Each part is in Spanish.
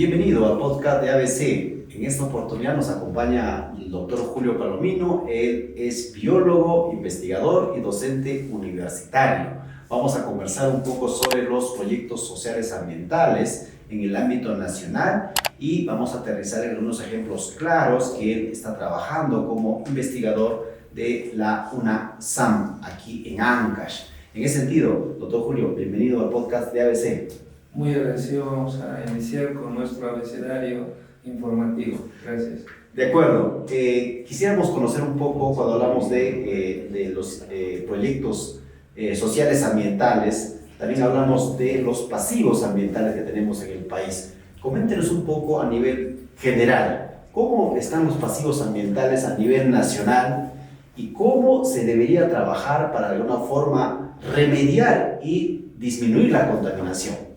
Bienvenido al podcast de ABC. En esta oportunidad nos acompaña el doctor Julio Palomino. Él es biólogo, investigador y docente universitario. Vamos a conversar un poco sobre los proyectos sociales ambientales en el ámbito nacional y vamos a aterrizar en algunos ejemplos claros que él está trabajando como investigador de la UNASAM aquí en Ancash. En ese sentido, doctor Julio, bienvenido al podcast de ABC. Muy agradecido, vamos a iniciar con nuestro abecedario informativo. Gracias. De acuerdo. Quisiéramos conocer un poco, cuando hablamos de los proyectos sociales ambientales, también hablamos de los pasivos ambientales que tenemos en el país. Coméntenos un poco a nivel general, ¿cómo están los pasivos ambientales a nivel nacional y cómo se debería trabajar para de alguna forma remediar y disminuir la contaminación?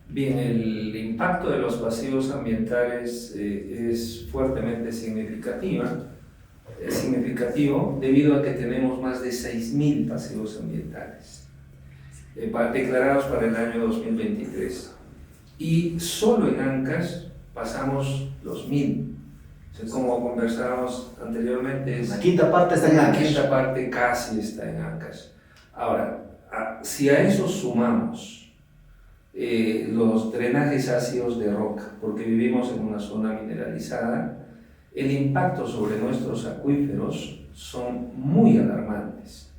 Bien, el impacto de los pasivos ambientales es fuertemente significativo debido a que tenemos más de 6.000 pasivos ambientales declarados para el año 2023 y solo en Ancash pasamos los 1.000. O sea, como conversábamos anteriormente, La quinta parte está en Ancash. La quinta parte casi está en Ancash. Ahora, si a eso sumamos los drenajes ácidos de roca, porque vivimos en una zona mineralizada, el impacto sobre nuestros acuíferos son muy alarmantes.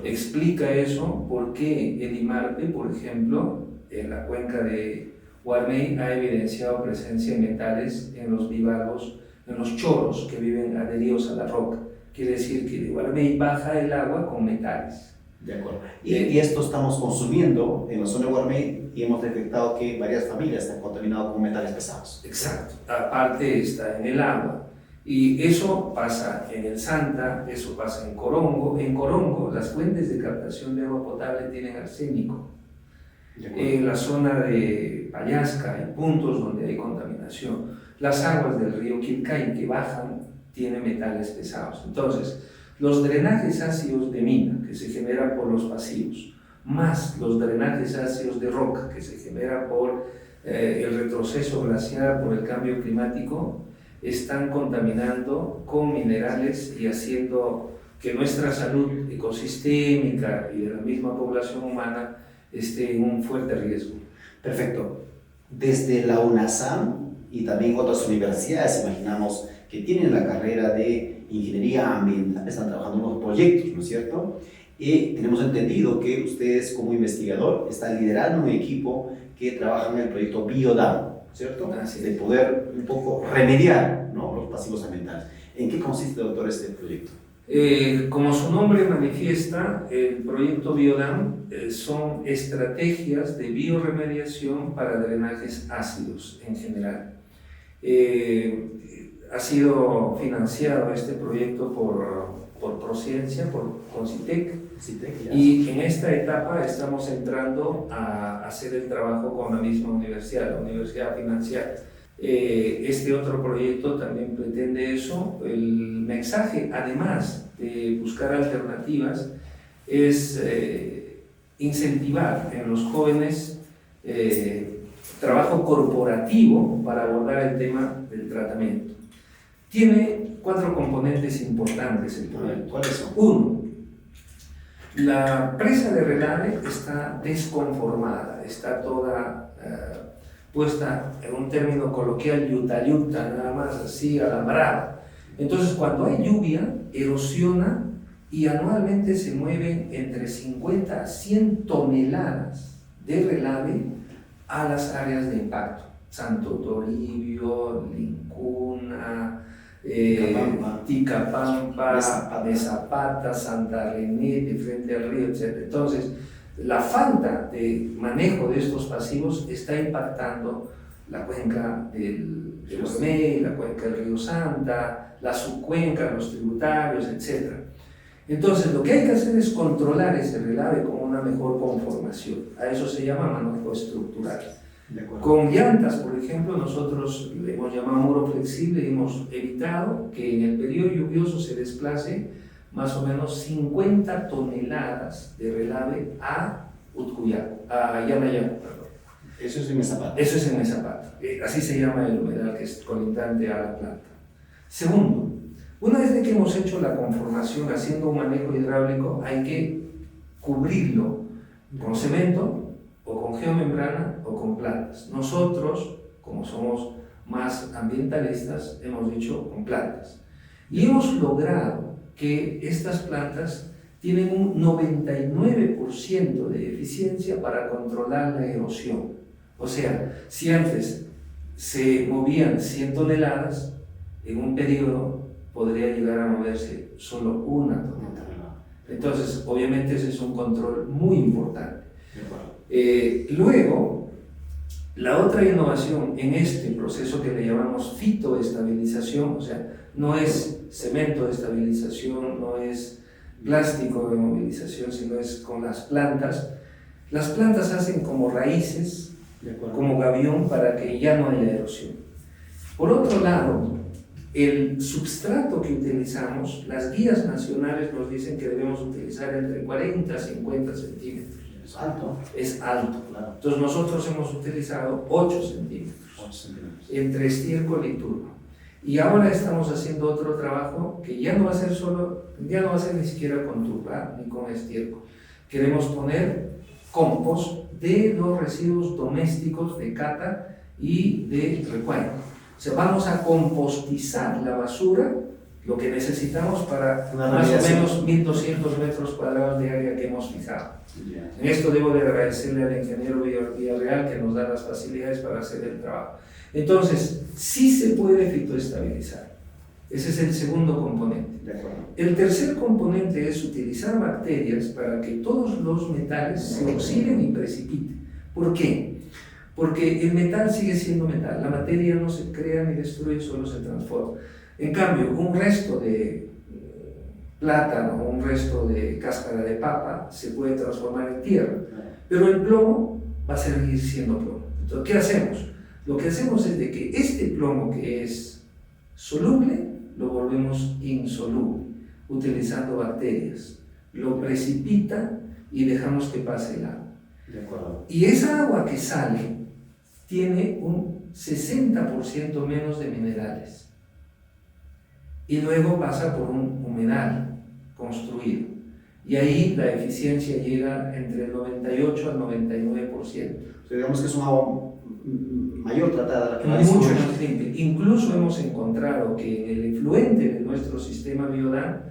Explica eso porque el IMARPE, por ejemplo, en la cuenca de Guarmey ha evidenciado presencia de metales en los bivalvos, en los choros que viven adheridos a la roca. Quiere decir que de Guarmey baja el agua con metales. De acuerdo. Y esto estamos consumiendo en la zona de Guarmey y hemos detectado que varias familias están contaminadas con metales pesados. Exacto. Aparte está en el agua. Y eso pasa en el Santa, eso pasa en Corongo. En Corongo las fuentes de captación de agua potable tienen arsénico. En la zona de Payasca hay puntos donde hay contaminación. Las aguas del río Quilcay que bajan tienen metales pesados. Entonces, los drenajes ácidos de mina que se generan por los pasivos, más los drenajes ácidos de roca que se generan por el retroceso glaciar, por el cambio climático, están contaminando con minerales y haciendo que nuestra salud ecosistémica y de la misma población humana esté en un fuerte riesgo. Perfecto. Desde la UNASAM y también otras universidades, imaginamos que tienen la carrera de ingeniería ambiental, están trabajando en unos proyectos, ¿no es cierto? Y tenemos entendido que ustedes como investigador están liderando un equipo que trabaja en el proyecto BioDam, ¿cierto? De poder un poco remediar, ¿no?, los pasivos ambientales. ¿En qué consiste, doctor, este proyecto? Como su nombre manifiesta, el proyecto BioDam son estrategias de bioremediación para drenajes ácidos en general. Ha sido financiado este proyecto por Prociencia, por Concitec, y en esta etapa estamos entrando a hacer el trabajo con la misma universidad, la universidad financiada. Este otro proyecto también pretende eso. El mensaje, además de buscar alternativas, es incentivar en los jóvenes trabajo corporativo para abordar el tema del tratamiento. Tiene 4 componentes importantes el proyecto. ¿Cuáles son? 1. La presa de Relave está desconformada, está toda puesta en un término coloquial yuta, nada más así alambrada. Entonces, cuando hay lluvia, erosiona y anualmente se mueven entre 50 a 100 toneladas de relave a las áreas de impacto. Santo Toribio, Lincuna, Ticapampa, Mesapata, Santa René, de frente al río, etc. Entonces, la falta de manejo de estos pasivos está impactando la cuenca del Guarmey, la cuenca del río Santa, la subcuenca, los tributarios, etc. Entonces, lo que hay que hacer es controlar ese relave con una mejor conformación. A eso se llama manejo estructural. Con llantas, por ejemplo, nosotros le hemos llamado muro flexible y hemos evitado que en el periodo lluvioso se desplace más o menos 50 toneladas de relave a Utcuyaco, a Yanayán, perdón. Eso es en Mesapata. Eso es en Mesapata. Así se llama el humedal que es colindante a la planta. Segundo, una vez de que hemos hecho la conformación haciendo un manejo hidráulico, hay que cubrirlo con cemento o con geomembrana o con plantas. Nosotros, como somos más ambientalistas, hemos dicho con plantas. Y hemos logrado que estas plantas tienen un 99% de eficiencia para controlar la erosión. O sea, si antes se movían 100 toneladas, en un periodo podría llegar a moverse solo 1 tonelada. Entonces, obviamente ese es un control muy importante. Luego, la otra innovación en este proceso que le llamamos fitoestabilización, o sea, no es cemento de estabilización, no es plástico de movilización, sino es con las plantas. Las plantas hacen como raíces, como gavión, para que ya no haya erosión. Por otro lado, el substrato que utilizamos, las guías nacionales nos dicen que debemos utilizar entre 40 a 50 centímetros. Es alto. Es alto. Claro. Entonces nosotros hemos utilizado 8 centímetros, 8 centímetros. entre estiércol y turba. Y ahora estamos haciendo otro trabajo que ya no va a ser ya no va a ser ni siquiera con turba ni con estiércol. Queremos poner compost de los residuos domésticos de cata y de recuadro. O sea, vamos a compostizar la basura, lo que necesitamos para más o menos 1.200 metros cuadrados de área que hemos fijado. Yeah. En esto debo de agradecerle al ingeniero Villarreal que nos da las facilidades para hacer el trabajo. Entonces, sí se puede fitoestabilizar. Ese es el segundo componente. De acuerdo. El tercer componente es utilizar bacterias para que todos los metales se oxiden y precipiten. ¿Por qué? Porque el metal sigue siendo metal. La materia no se crea ni destruye, solo se transforma. En cambio, un resto de plátano, un resto de cáscara de papa se puede transformar en tierra, pero el plomo va a seguir siendo plomo. Entonces, ¿qué hacemos? Lo que hacemos es de que este plomo que es soluble lo volvemos insoluble utilizando bacterias, lo precipita y dejamos que pase el agua. De acuerdo. Y esa agua que sale tiene un 60% menos de minerales y luego pasa por un humedal construido y ahí la eficiencia llega entre el 98 al 99%. O sea, digamos que es un agua mayor tratada, la que va a Mucho discurrir. más limpia. Incluso hemos encontrado que en el efluente de nuestro sistema Biodan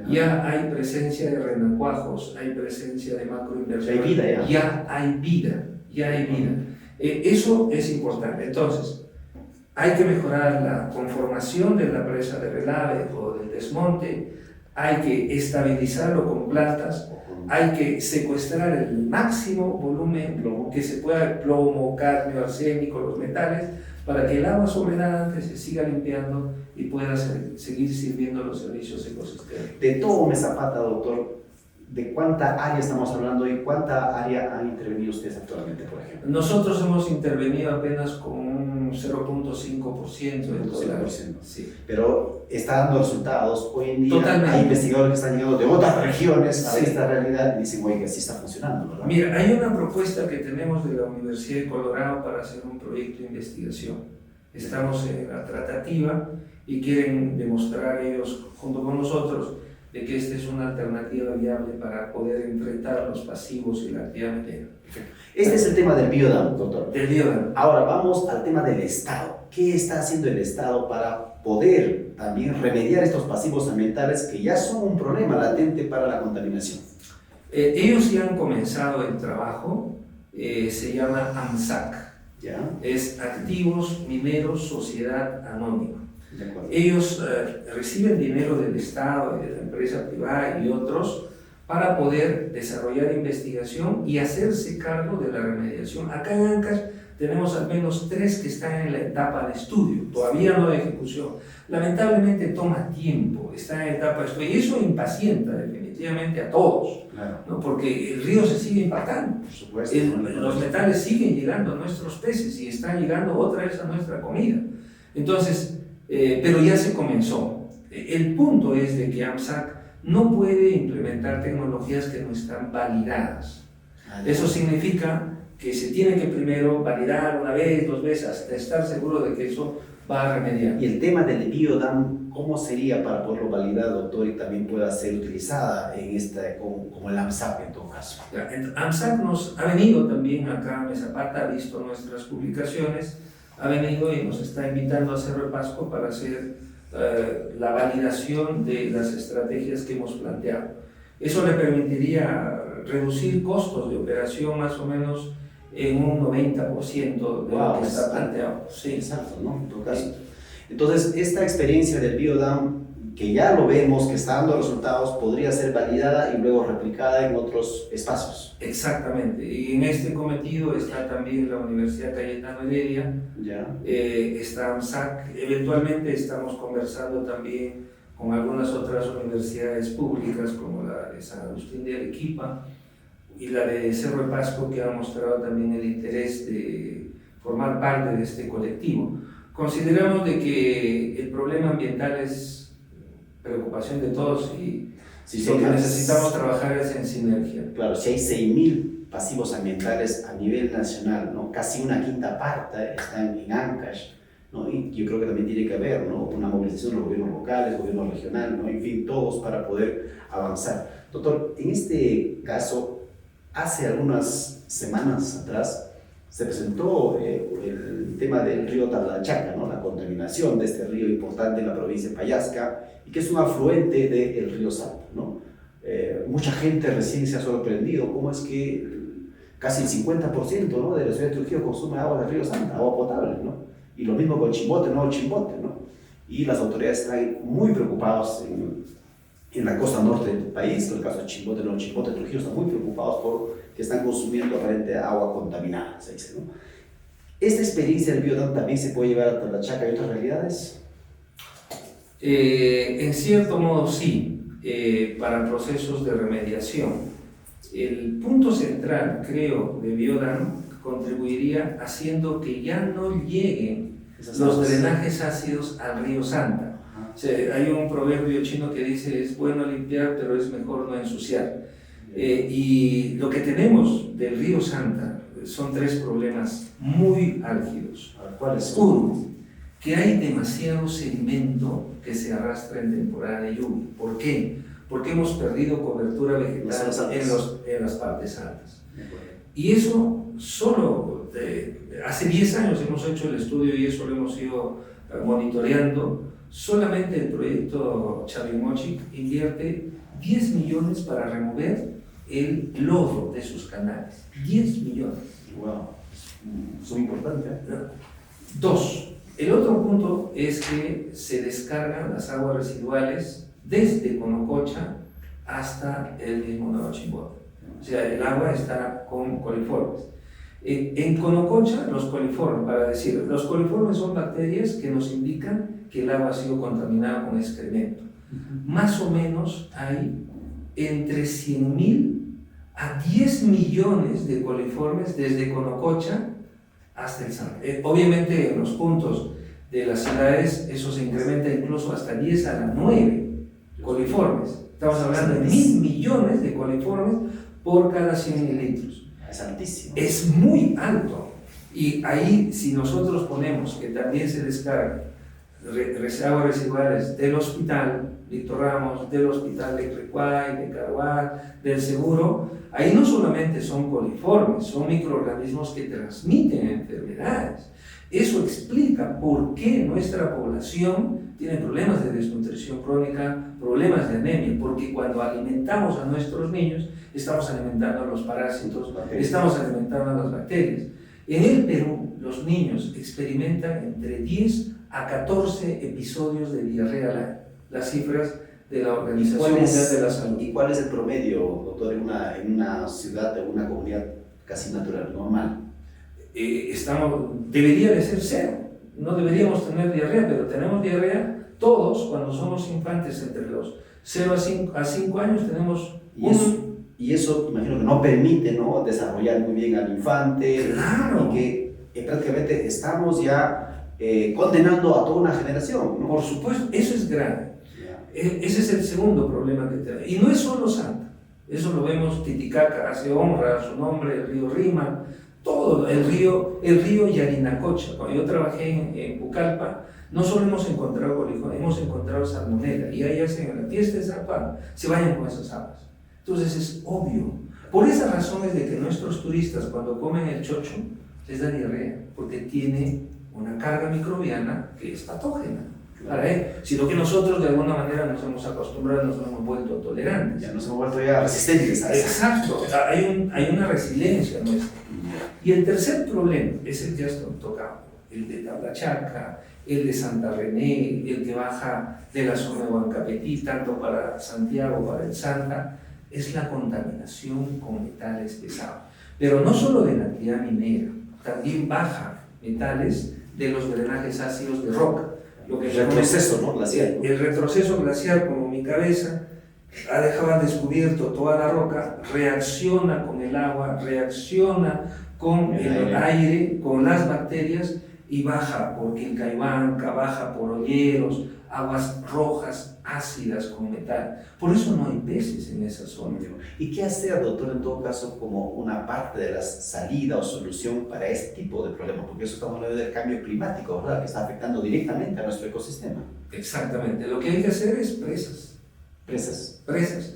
ya hay presencia de renacuajos, hay presencia de macroinversión. Hay vida ya. Ya hay vida, ya hay vida. Eso es importante. Entonces, hay que mejorar la conformación de la presa de relave o del desmonte, hay que estabilizarlo con plantas, hay que secuestrar el máximo volumen que se pueda, plomo, cadmio, arsénico, los metales, para que el agua sobrenadante se siga limpiando y pueda seguir sirviendo los servicios ecosistémicos. De todo Mesa Pata, doctor, ¿de cuánta área estamos hablando y cuánta área han intervenido ustedes actualmente, por ejemplo? Nosotros hemos intervenido apenas con un 0.5% de todo el área. Sí. Pero está dando resultados. Hoy en día Totalmente. hay investigadores que están llegando de otras regiones a Sí. esta realidad y dicen, oye, que así está funcionando, ¿verdad? Mira, hay una propuesta que tenemos de la Universidad de Colorado para hacer un proyecto de investigación. Estamos en la tratativa y quieren demostrar ellos, junto con nosotros, de que esta es una alternativa viable para poder enfrentar los pasivos y la actividad minera. Este es el tema del Biodan, doctor. Del Biodan. Ahora vamos al tema del Estado. ¿Qué está haciendo el Estado para poder también remediar estos pasivos ambientales que ya son un problema latente para la contaminación? Ellos ya han comenzado el trabajo, se llama AMSAC, ¿Ya? es Activos Mineros Sociedad Anónima. De acuerdo. Ellos reciben dinero del Estado, de la empresa privada y otros para poder desarrollar investigación y hacerse cargo de la remediación. Acá en Ancash tenemos al menos 3 que están en la etapa de estudio, todavía no de ejecución. Lamentablemente toma tiempo, está en etapa de estudio y eso impacienta definitivamente a todos, Claro. ¿no? Porque el río se sigue impactando. Por supuesto. Los metales siguen llegando a nuestros peces y están llegando otra vez a nuestra comida. Entonces, pero ya se comenzó. El punto es de que AMSAC no puede implementar tecnologías que no están validadas. Eso significa que se tiene que primero validar una vez, 2 veces, hasta estar seguro de que eso va a remediar. Y el tema del biodam, ¿cómo sería para poderlo validar, doctor, y también pueda ser utilizada en como el AMSAP en todo caso? AMSAC nos ha venido también acá a Mesapata, ha visto nuestras publicaciones, ha venido y nos está invitando a Cerro de Pasco para hacer la validación de las estrategias que hemos planteado. Eso le permitiría reducir costos de operación más o menos en un 90% de lo que está planteado. Sí, exacto, ¿no? En todo caso. Entonces, esta experiencia del biodam, que ya lo vemos, que está dando resultados, podría ser validada y luego replicada en otros espacios. Exactamente. Y en este cometido está también la Universidad Cayetano Heredia, está AMSAC. Eventualmente estamos conversando también con algunas otras universidades públicas, como la de San Agustín de Arequipa y la de Cerro de Pasco, que han mostrado también el interés de formar parte de este colectivo. Consideramos de que el problema ambiental es preocupación de todos y lo que necesitamos trabajar es en sinergia. Claro, si hay 6.000 pasivos ambientales a nivel nacional, ¿no? Casi una quinta parte están en Ancash, ¿no? Y yo creo que también tiene que haber, ¿no?, una movilización de los gobiernos locales, gobierno regional, ¿no?, en fin, todos para poder avanzar. Doctor, en este caso, hace algunas semanas atrás se presentó el tema del río Tablachaca, ¿no?, la contaminación de este río importante en la provincia de Payasca y que es un afluente del río Salto, ¿no? Mucha gente recién se ha sorprendido cómo es que casi el 50%, ¿no?, de la ciudad de Trujillo consume agua del río Santa, agua potable, ¿no? Y lo mismo con Chimbote, Nuevo Chimbote, ¿no? Y las autoridades están muy preocupadas en la costa norte del país, en el caso de Chimbote, Nuevo Chimbote, Trujillo, están muy preocupados por que están consumiendo aparente agua contaminada, se dice, ¿no? ¿Esta experiencia del biodam también se puede llevar a Tablachaca y otras realidades? En cierto modo sí, para procesos de remediación. El punto central, creo, de biodam contribuiría haciendo que ya no lleguen los drenajes ácidos al río Santa. O sea, hay un proverbio chino que dice: es bueno limpiar, pero es mejor no ensuciar. Y lo que tenemos del río Santa son 3 problemas muy álgidos. ¿Cuáles son? Uno, que hay demasiado sedimento que se arrastra en temporada de lluvia. ¿Por qué? Porque hemos perdido cobertura vegetal en las partes altas. Y eso solo, hace 10 años hemos hecho el estudio y eso lo hemos ido monitoreando. Solamente el proyecto Chavimochic invierte 10 millones para remover el lodo de sus canales. 10 millones. Wow, es muy importante. 2. El otro punto es que se descargan las aguas residuales desde Conococha hasta el mismo Nuevo Chimbote. O sea, el agua está con coliformes. En Conococha, los coliformes son bacterias que nos indican que el agua ha sido contaminada con excremento. Más o menos hay entre 100.000 a 10 millones de coliformes desde Conococha hasta el Santa. Obviamente en los puntos de las ciudades eso se incrementa incluso hasta 10 a la 9 coliformes. Estamos hablando de 1.000 millones de coliformes por cada 100 mililitros. Es altísimo. Es muy alto. Y ahí, si nosotros ponemos que también se descargan aguas residuales del hospital Víctor Ramos, del hospital de Clecuay, de Caruac, del Seguro, ahí no solamente son coliformes, son microorganismos que transmiten enfermedades. Eso explica por qué nuestra población tiene problemas de desnutrición crónica, problemas de anemia, porque cuando alimentamos a nuestros niños, estamos alimentando a los parásitos, estamos alimentando a las bacterias. En el Perú, los niños experimentan entre 10 a 14 episodios de diarrea al año. Las cifras de la Organización Mundial de la Salud. ¿Y cuál es el promedio, doctor, en una ciudad, en una comunidad casi natural, normal? Debería de ser 0. No deberíamos tener diarrea, pero tenemos diarrea todos cuando somos infantes. Entre los 0 a 5 años tenemos y eso imagino que no permite, ¿no?, desarrollar muy bien al infante. Claro. Y que prácticamente estamos ya condenando a toda una generación, ¿no? Por supuesto, eso es grave. Ese es el segundo problema que tenemos. Y no es solo Santa. Eso lo vemos, Titicaca hace honra a su nombre, el río Rima, todo, el río Yarinacocha. Cuando yo trabajé en Pucallpa, no solo hemos encontrado coliformes, hemos encontrado salmonela, y ahí hacen en la fiesta de San Juan, se vayan con esas aguas. Entonces es obvio. Por esa razón es de que nuestros turistas, cuando comen el chocho, les da diarrea, porque tiene una carga microbiana que es patógena para él, sino que nosotros de alguna manera nos hemos acostumbrado, nos hemos vuelto tolerantes. Ya nos hemos vuelto ya resistentes a eso. Exacto, hay una resiliencia nuestra. Y el tercer problema es el que has tocado, el de Tablachaca, el de Santa René, el que baja de la zona de Huancapetí, tanto para Santiago, para el Santa, es la contaminación con metales pesados. Pero no solo de la actividad minera, también baja metales de los drenajes ácidos de roca. Lo que el retroceso, ¿no? Glacial. El retroceso glacial, como mi cabeza, ha dejado al descubierto toda la roca, reacciona con el agua, reacciona con el aire, con las bacterias, y baja por Quilcaibanca, baja por Olleros, aguas rojas, ácidas con metal. Por eso no hay peces en esa zona. ¿Y qué hacer, doctor, en todo caso, como una parte de la salida o solución para este tipo de problemas? Porque eso estamos hablando del cambio climático, ¿verdad? Que está afectando directamente a nuestro ecosistema. Exactamente. Lo que hay que hacer es presas. Presas. Presas.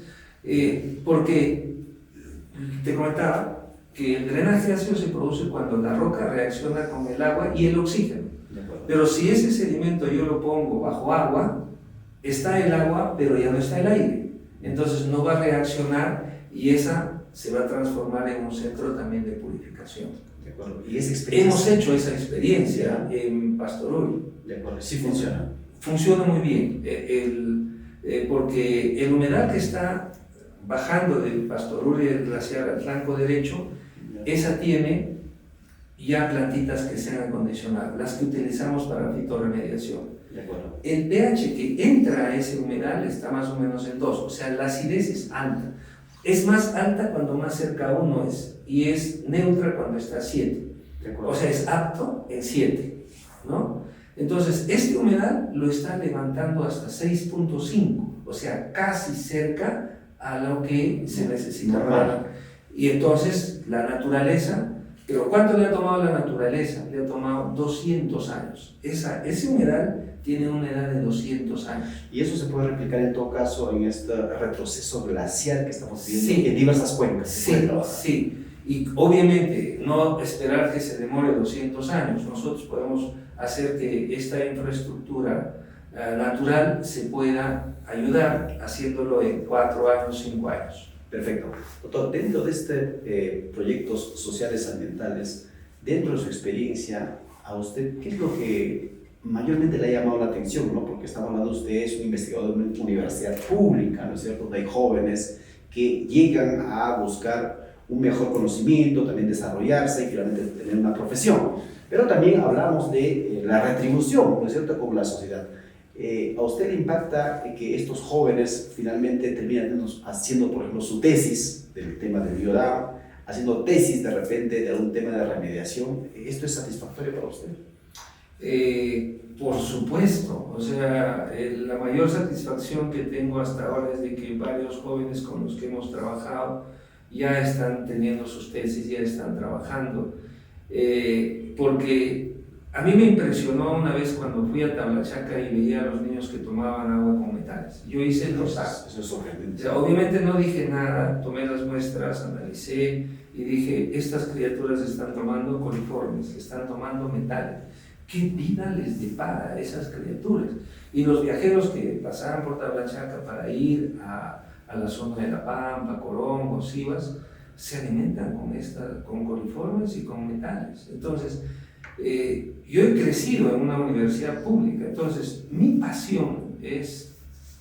Porque te comentaba que el drenaje ácido se produce cuando la roca reacciona con el agua y el oxígeno. Pero si ese sedimento yo lo pongo bajo agua, está el agua, pero ya no está el aire. Entonces no va a reaccionar y esa se va a transformar en un centro también de purificación. De acuerdo. ¿Y esa experiencia? Hemos hecho esa experiencia en Pastorul. De acuerdo. Sí funciona. Funciona muy bien, porque el humedal que está bajando del Pastorul y del glaciar al flanco derecho, esa tiene ya plantitas que se han acondicionado, las que utilizamos para fitorremediación. De acuerdo. El pH que entra a ese humedal está más o menos en 2, o sea, la acidez es alta. Es más alta cuando más cerca uno es, y es neutra cuando está a 7. O sea, es apto en 7, ¿no? Entonces, este humedal lo está levantando hasta 6.5, o sea, casi cerca a lo que se necesita para. Y entonces, la naturaleza, pero ¿cuánto le ha tomado la naturaleza? Le ha tomado 200 años. Ese humedal tiene una edad de 200 años. ¿Y eso se puede replicar en todo caso en este retroceso glacial que estamos viendo Sí. en diversas cuencas? Sí. Y obviamente no esperar que se demore 200 años. Nosotros podemos hacer que esta infraestructura natural se pueda ayudar haciéndolo en 4 años, 5 años. Perfecto. Doctor, dentro de este proyectos sociales ambientales, dentro de su experiencia, a usted, ¿qué es lo que mayormente le ha llamado la atención, ¿no? Porque estamos hablando, usted es un investigador de una universidad pública, ¿no es cierto? Donde hay jóvenes que llegan a buscar un mejor conocimiento, también desarrollarse y finalmente tener una profesión. Pero también hablamos de la retribución, ¿no es cierto?, con la sociedad. ¿A usted le impacta que estos jóvenes finalmente terminan haciendo, por ejemplo, su tesis del tema del biodam, haciendo tesis de repente de algún tema de remediación? ¿Esto es satisfactorio para usted? Por supuesto, o sea, la mayor satisfacción que tengo hasta ahora es de que varios jóvenes con los que hemos trabajado ya están teniendo sus tesis, ya están trabajando, porque a mí me impresionó una vez cuando fui a Tablachaca y veía a los niños que tomaban agua con metales. Yo hice los actos. Eso es sorprendente. O sea, obviamente no dije nada, tomé las muestras, analicé y dije, estas criaturas están tomando coliformes, están tomando metales. ¿Qué vida les depara a esas criaturas? Y los viajeros que pasaban por Tablachaca para ir a la zona de La Pampa, Corongo, Sivas, se alimentan con coliformes y con metales. Entonces, yo he crecido en una universidad pública, entonces mi pasión es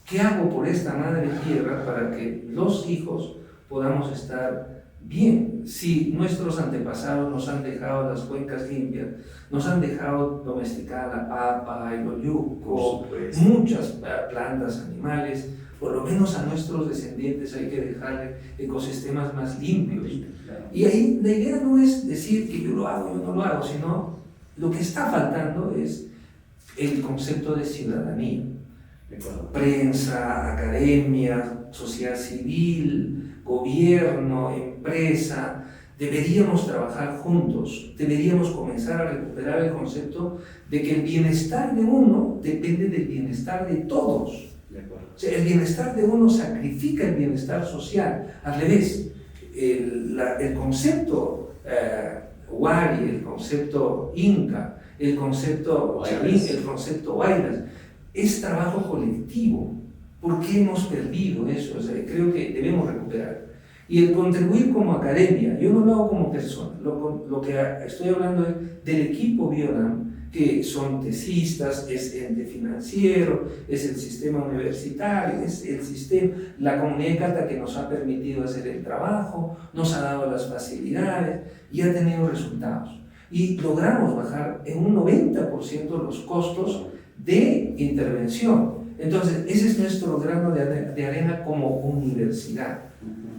¿qué hago por esta madre tierra para que los hijos podamos estar bien? Si nuestros antepasados nos han dejado las cuencas limpias, nos han dejado domesticar la papa, el oyuco, muchas plantas, animales, por lo menos a nuestros descendientes hay que dejarle ecosistemas más limpios. Y ahí la idea no es decir que yo lo hago, yo no lo hago, sino lo que está faltando es el concepto de ciudadanía. Prensa, academia, sociedad civil, gobierno, empresa, Deberíamos trabajar juntos, deberíamos comenzar a recuperar el concepto de que el bienestar de uno depende del bienestar de todos. O sea, el bienestar de uno sacrifica el bienestar social. Al revés, el concepto Wari, el concepto Inca, el concepto Chavín, el concepto Huaylas, es trabajo colectivo. ¿Por qué hemos perdido eso? O sea, creo que debemos recuperar. Y el contribuir como academia, yo no lo hago como persona, lo que estoy hablando es del equipo Bionam, que son tesistas, es ente financiero, es el sistema universitario, es el sistema, la comunidad de Cata que nos ha permitido hacer el trabajo, nos ha dado las facilidades y ha tenido resultados. Y logramos bajar en un 90% los costos de intervención. Entonces, ese es nuestro grano de arena como universidad.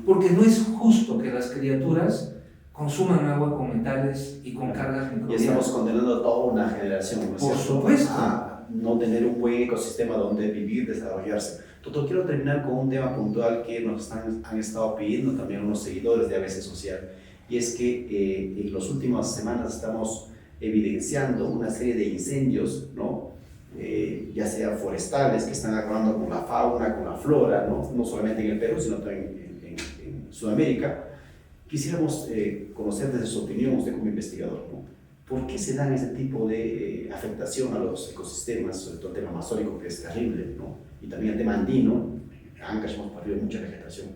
Porque no es justo que las criaturas consuman agua con metales y con cargas microbianas. Y estamos condenando a toda una generación, ¿no es Por cierto?, supuesto, a no tener un buen ecosistema donde vivir, desarrollarse. Doctor, quiero terminar con un tema puntual que nos han estado pidiendo también unos seguidores de ABC Social, y es que en las últimas semanas estamos evidenciando una serie de incendios, ¿no? Ya sea forestales, que están acabando con la fauna, con la flora, no solamente en el Perú, sino también en Sudamérica. Quisiéramos conocer desde su opinión, usted como investigador, ¿no?, ¿por qué se dan ese tipo de afectación a los ecosistemas, sobre todo el tema amazónico, que es terrible, ¿no?, y también el tema andino? En Ancash hemos perdido mucha vegetación.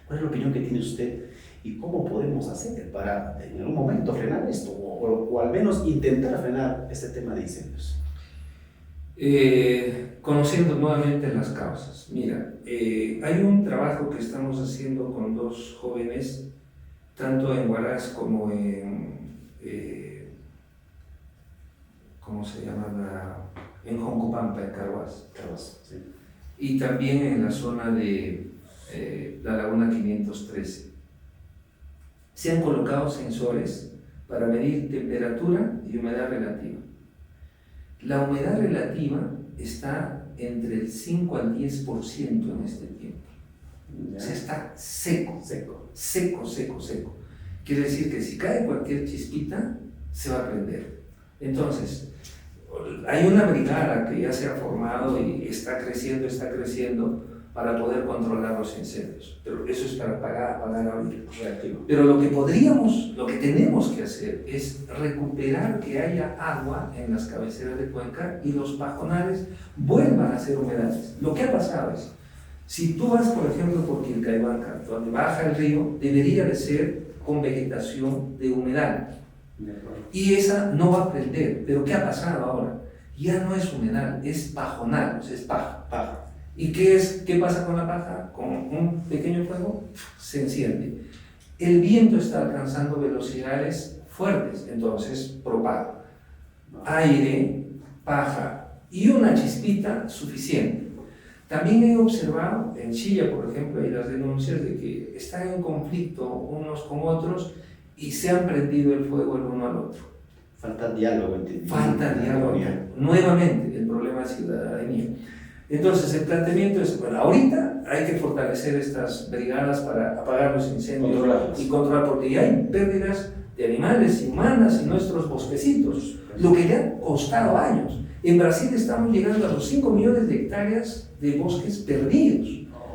¿Cuál es la opinión que tiene usted y cómo podemos hacer para en algún momento frenar esto, o al menos intentar frenar este tema de incendios? Conociendo nuevamente las causas. Mira, hay un trabajo que estamos haciendo con dos jóvenes, tanto en Huaraz como en, ¿cómo se llama? En Joncopampa, en Carhuaz. Sí. Y también en la zona de la Laguna 513. Se han colocado sensores para medir temperatura y humedad relativa. La humedad relativa está entre el 5 al 10% en este tiempo. O sea, está seco. Quiere decir que si cae cualquier chispita, se va a prender. Entonces, hay una brigada que ya se ha formado y está creciendo para poder controlar los incendios. Pero eso es para apagar ahorita. Pero lo que tenemos que hacer es recuperar que haya agua en las cabeceras de cuenca y los pajonales vuelvan a ser humedales. Lo que ha pasado es, si tú vas, por ejemplo, por Quilcaibanca, donde baja el río, debería de ser con vegetación de humedal. Y esa no va a prender. Pero ¿qué ha pasado ahora? Ya no es humedal, es pajonal, o sea, es paja. ¿Y qué pasa con la paja? Con un pequeño fuego se enciende. El viento está alcanzando velocidades fuertes, entonces propaga aire, paja y una chispita suficiente. También he observado en Chilla, por ejemplo, hay las denuncias de que están en conflicto unos con otros y se han prendido el fuego el uno al otro. Falta diálogo. Falta diálogo. Nuevamente, el problema de ciudadanía. Entonces, el planteamiento es, bueno, ahorita hay que fortalecer estas brigadas para apagar los incendios y controlar, porque ya hay pérdidas de animales y humanas en nuestros bosquecitos, lo que ya ha costado años. En Brasil estamos llegando a los 5 millones de hectáreas de bosques perdidos.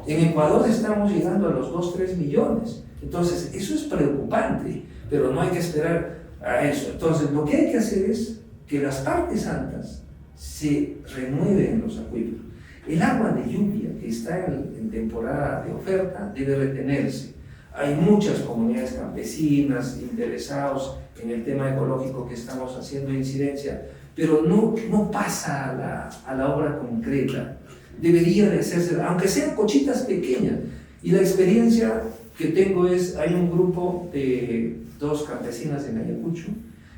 En Ecuador estamos llegando a los 2-3 millones. Entonces, eso es preocupante, pero no hay que esperar a eso. Entonces, lo que hay que hacer es que las partes altas se renueven los acuíferos. El agua de lluvia que está en temporada de oferta debe retenerse. Hay muchas comunidades campesinas interesados en el tema ecológico que estamos haciendo incidencia, pero no pasa a la obra concreta. Debería de hacerse, aunque sean cochitas pequeñas. Y la experiencia que tengo es, hay un grupo de 2 campesinas en Ayacucho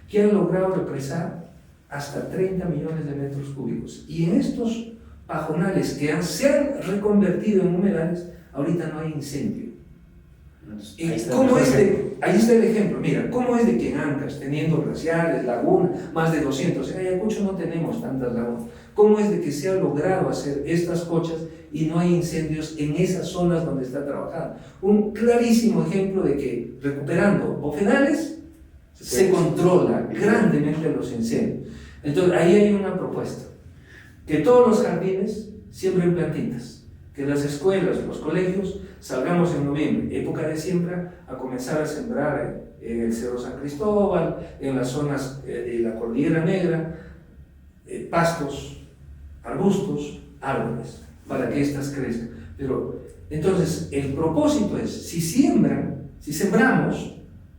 que han logrado represar hasta 30 millones de metros cúbicos. Y en estos pajonales que se han reconvertido en humedales, ahorita no hay incendio. ¿Y está cómo el es ejemplo. ahí está el ejemplo? Mira, ¿cómo es de que en Ancash, teniendo glaciares, lagunas, más de 200, en Ayacucho no tenemos tantas lagunas, cómo es de que se ha logrado hacer estas cochas y no hay incendios en esas zonas donde está trabajando? Un clarísimo ejemplo de que recuperando bofedales se controla grandemente los incendios. Entonces ahí hay una propuesta, que todos los jardines siembren plantitas, que las escuelas, los colegios, salgamos en noviembre, época de siembra, a comenzar a sembrar en el Cerro San Cristóbal, en las zonas de la Cordillera Negra, pastos, arbustos, árboles, para que éstas crezcan. Pero entonces el propósito es, si sembramos,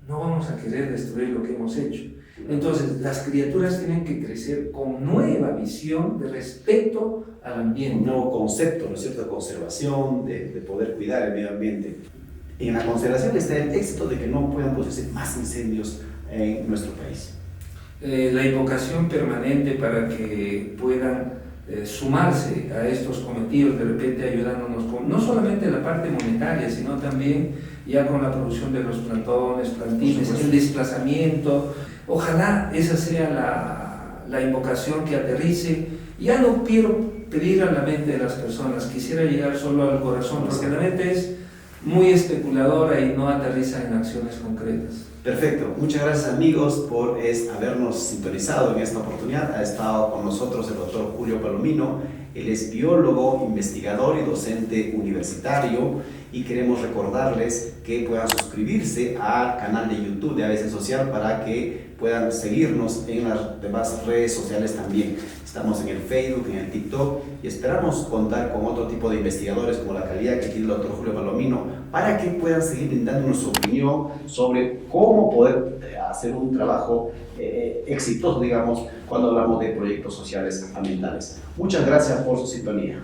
no vamos a querer destruir lo que hemos hecho. Entonces las criaturas tienen que crecer con nueva visión de respeto al ambiente. Un nuevo concepto, ¿no es cierto?, de conservación, de poder cuidar el medio ambiente. Y en la conservación está el éxito de que no puedan producirse más incendios en nuestro país. La invocación permanente para que puedan sumarse a estos cometidos, de repente ayudándonos con no solamente la parte monetaria, sino también ya con la producción de los plantones, plantines, el desplazamiento. Ojalá esa sea la invocación que aterrice. Ya no quiero pedir a la mente de las personas, quisiera llegar solo al corazón, porque la mente es muy especuladora y no aterriza en acciones concretas. Perfecto, muchas gracias amigos por habernos sintonizado en esta oportunidad. Ha estado con nosotros el doctor Julio Palomino. Él es biólogo, investigador y docente universitario, y queremos recordarles que puedan suscribirse al canal de YouTube de ABC Social para que puedan seguirnos en las demás redes sociales también. Estamos en el Facebook, en el TikTok, y esperamos contar con otro tipo de investigadores como la calidad que tiene el doctor Julio Palomino para que puedan seguir brindándonos su opinión sobre cómo poder hacer un trabajo exitoso, digamos, cuando hablamos de proyectos sociales ambientales. Muchas gracias por su sintonía.